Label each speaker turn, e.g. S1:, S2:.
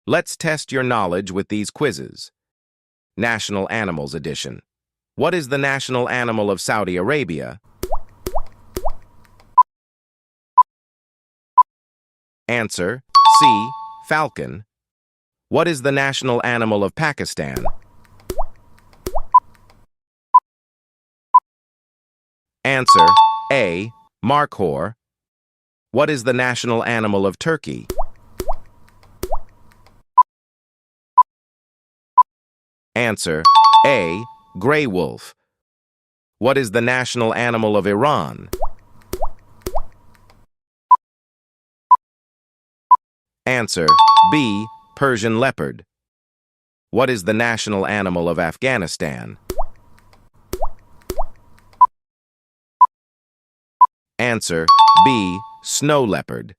S1: Let's test your knowledge with these quizzes. National Animals Edition. What is the national animal of Saudi Arabia? Answer: C. Falcon. What is the national animal of Pakistan? Answer: A. Markhor. What is the national animal of Turkey? Answer: A. Gray wolf. What is the national animal of Iran? Answer: B. Persian leopard. What is the national animal of Afghanistan? Answer: B. Snow leopard.